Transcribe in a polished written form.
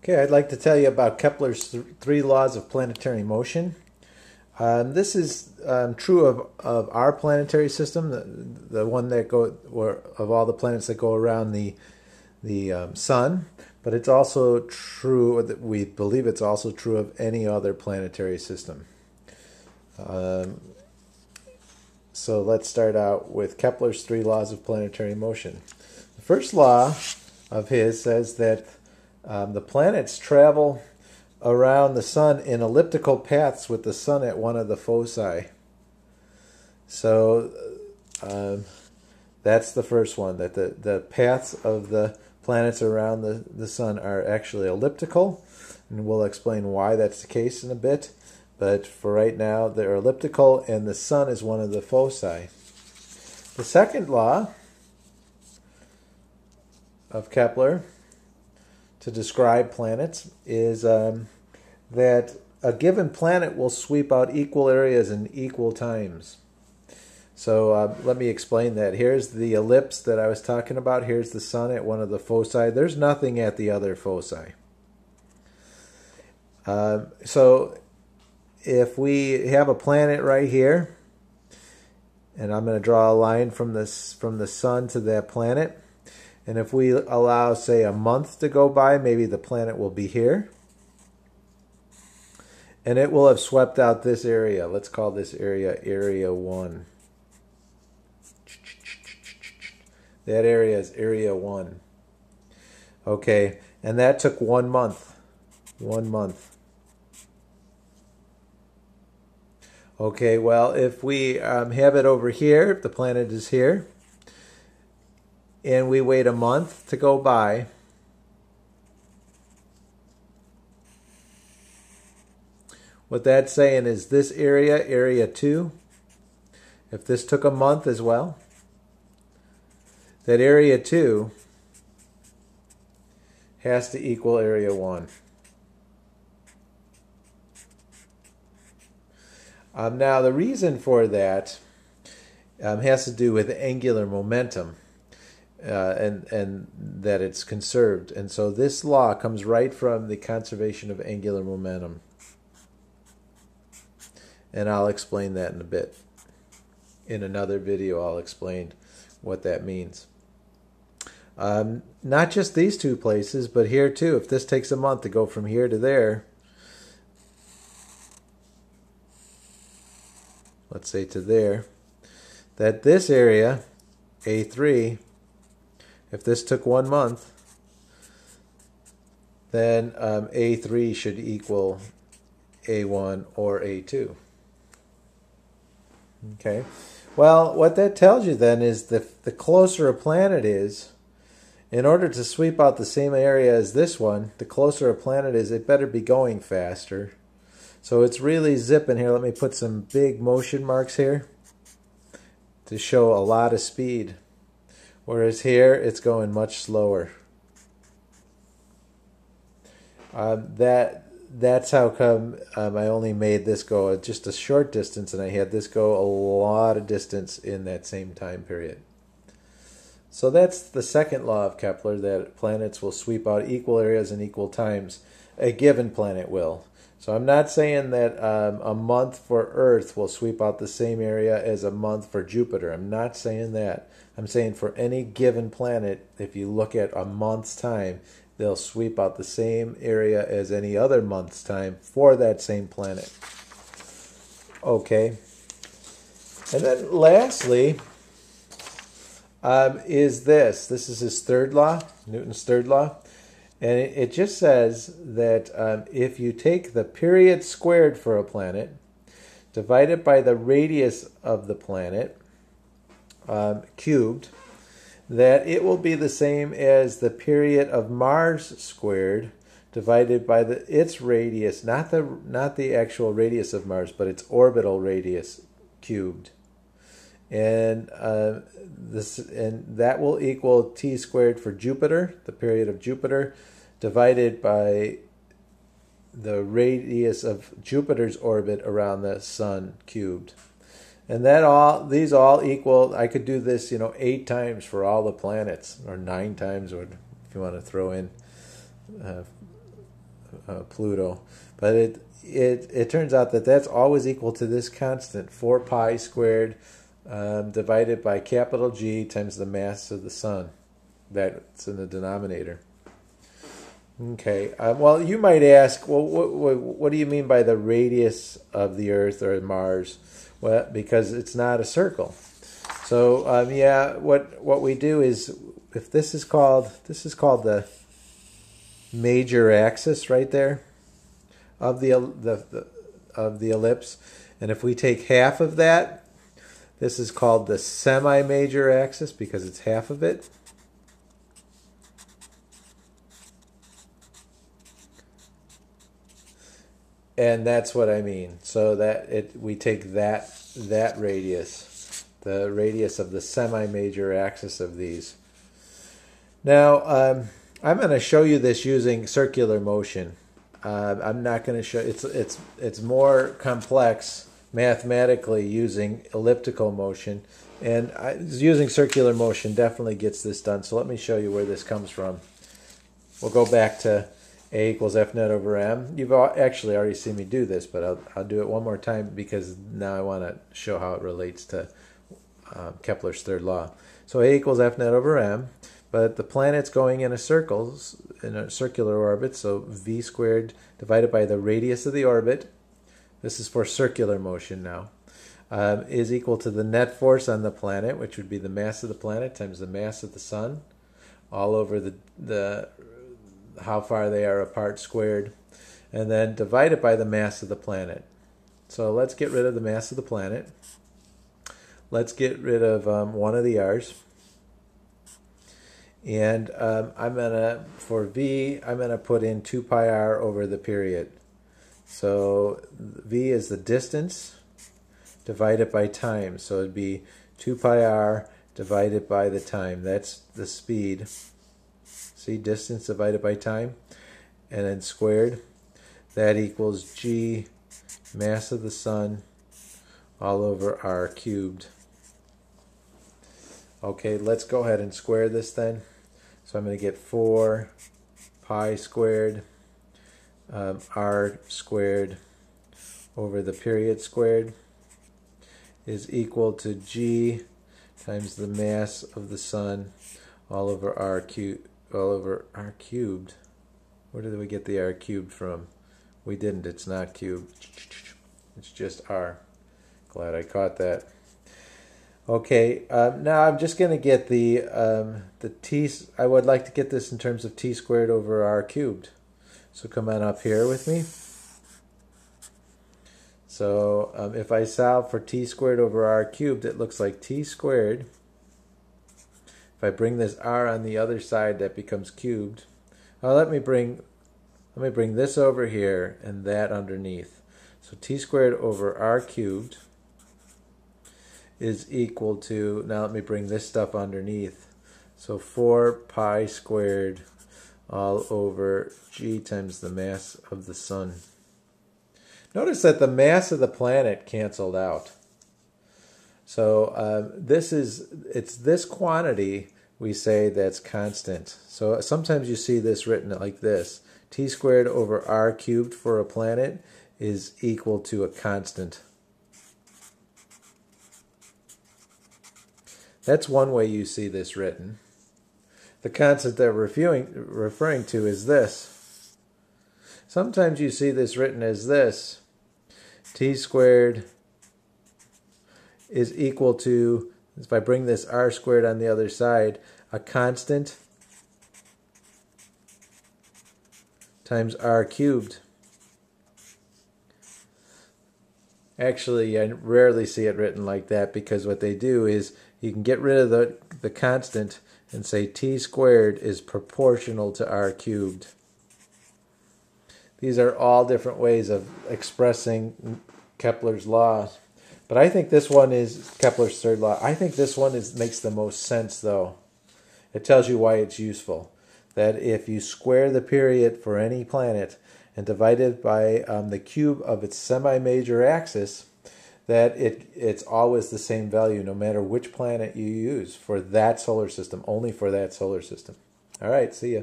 Okay, I'd like to tell you about Kepler's three laws of planetary motion. This is true of our planetary system, the one that of all the planets that go around the sun. But it's also true that we believe it's also true of any other planetary system. So let's start out with Kepler's three laws of planetary motion. The first law of his says that the planets travel around the sun in elliptical paths with the sun at one of the foci. So that's the first one, that the paths of the planets around the sun are actually elliptical, and we'll explain why that's the case in a bit. But for right now, they're elliptical, and the sun is one of the foci. The second law of Kepler to describe planets is that a given planet will sweep out equal areas in equal times. So let me explain that. Here's the ellipse that I was talking about. Here's the sun at one of the foci. There's nothing at the other foci. So if we have a planet right here, and I'm going to draw a line from the sun to that planet, and if we allow, say, a month to go by, maybe the planet will be here, and it will have swept out this area. Let's call this area Area 1. That area is Area 1. Okay, and that took 1 month. 1 month. Okay, well, if we have it over here, the planet is here, and we wait a month to go by, what that's saying is this area, Area 2, if this took a month as well, that Area 2 has to equal Area 1. Now, the reason for that has to do with angular momentum and that it's conserved. And so this law comes right from the conservation of angular momentum. And I'll explain that in a bit. In another video, I'll explain what that means. Not just these two places, but here too. If this takes a month to go from here to there, let's say to there, that this area, A3, if this took 1 month, then A3 should equal A1 or A2. Okay. Well, what that tells you then is that the closer a planet is, in order to sweep out the same area as this one, the closer a planet is, it better be going faster. So it's really zipping here. Let me put some big motion marks here to show a lot of speed. Whereas here, it's going much slower. That's how come I only made this go just a short distance, and I had this go a lot of distance in that same time period. So that's the second law of Kepler, that planets will sweep out equal areas in equal times. A given planet will. So I'm not saying that a month for Earth will sweep out the same area as a month for Jupiter. I'm not saying that. I'm saying for any given planet, if you look at a month's time, they'll sweep out the same area as any other month's time for that same planet. Okay. And then lastly is this. This is his third law, Newton's third law. And it just says that if you take the period squared for a planet, divide it by the radius of the planet, cubed, that it will be the same as the period of Mars squared divided by its radius, not the actual radius of Mars, but its orbital radius cubed. And that will equal t squared for Jupiter, the period of Jupiter, divided by the radius of Jupiter's orbit around the sun cubed. And these all equal. I could do this, 8 times for all the planets, or 9 times, or if you want to throw in Pluto. But it turns out that that's always equal to this constant, 4 pi squared divided by capital G times the mass of the sun. That's in the denominator. Okay, well, you might ask, well, what do you mean by the radius of the Earth or Mars? Well, because it's not a circle. So, yeah, what we do is, if this is called the major axis right there of the ellipse, and if we take half of that, this is called the semi-major axis because it's half of it. And that's what I mean. So that we take that radius, the radius of the semi-major axis of these. Now, I'm going to show you this using circular motion. I'm not going to show it's more complex mathematically using elliptical motion, and using circular motion definitely gets this done. So let me show you where this comes from. We'll go back to A equals F net over M. You've actually already seen me do this, but I'll do it one more time because now I want to show how it relates to Kepler's third law. So A equals F net over M, but the planet's going in a circular orbit, so V squared divided by the radius of the orbit, this is for circular motion now, is equal to the net force on the planet, which would be the mass of the planet times the mass of the sun, all over the how far they are apart squared, and then divided by the mass of the planet. So let's get rid of the mass of the planet. Let's get rid of one of the r's. And for V, I'm going to put in 2 pi r over the period. So V is the distance divided by time. So it'd be 2 pi r divided by the time. That's the speed. See, distance divided by time, and then squared. That equals G, mass of the sun, all over r cubed. Okay, let's go ahead and square this then. So I'm going to get 4 pi squared r squared over the period squared is equal to G times the mass of the sun all over r cubed. Where did we get the r cubed from? We didn't. It's not cubed. It's just r. Glad I caught that. Okay, now I'm just going to get the t. I would like to get this in terms of t squared over r cubed. So come on up here with me. So if I solve for t squared over r cubed, it looks like t squared. If I bring this r on the other side, that becomes cubed. Now let me bring this over here and that underneath. So t squared over r cubed is equal to, now let me bring this stuff underneath. So 4 pi squared all over G times the mass of the sun. Notice that the mass of the planet canceled out. So it's this quantity we say that's constant. So sometimes you see this written like this. T squared over r cubed for a planet is equal to a constant. That's one way you see this written. The constant that we're referring to is this. Sometimes you see this written as this. T squared is equal to, if I bring this r squared on the other side, a constant times r cubed. Actually, I rarely see it written like that because what they do is you can get rid of the constant and say t squared is proportional to r cubed. These are all different ways of expressing Kepler's law. But I think this one is Kepler's third law. I think this one makes the most sense, though. It tells you why it's useful. That if you square the period for any planet and divide it by the cube of its semi-major axis, that it's always the same value no matter which planet you use for that solar system, only for that solar system. All right, see ya.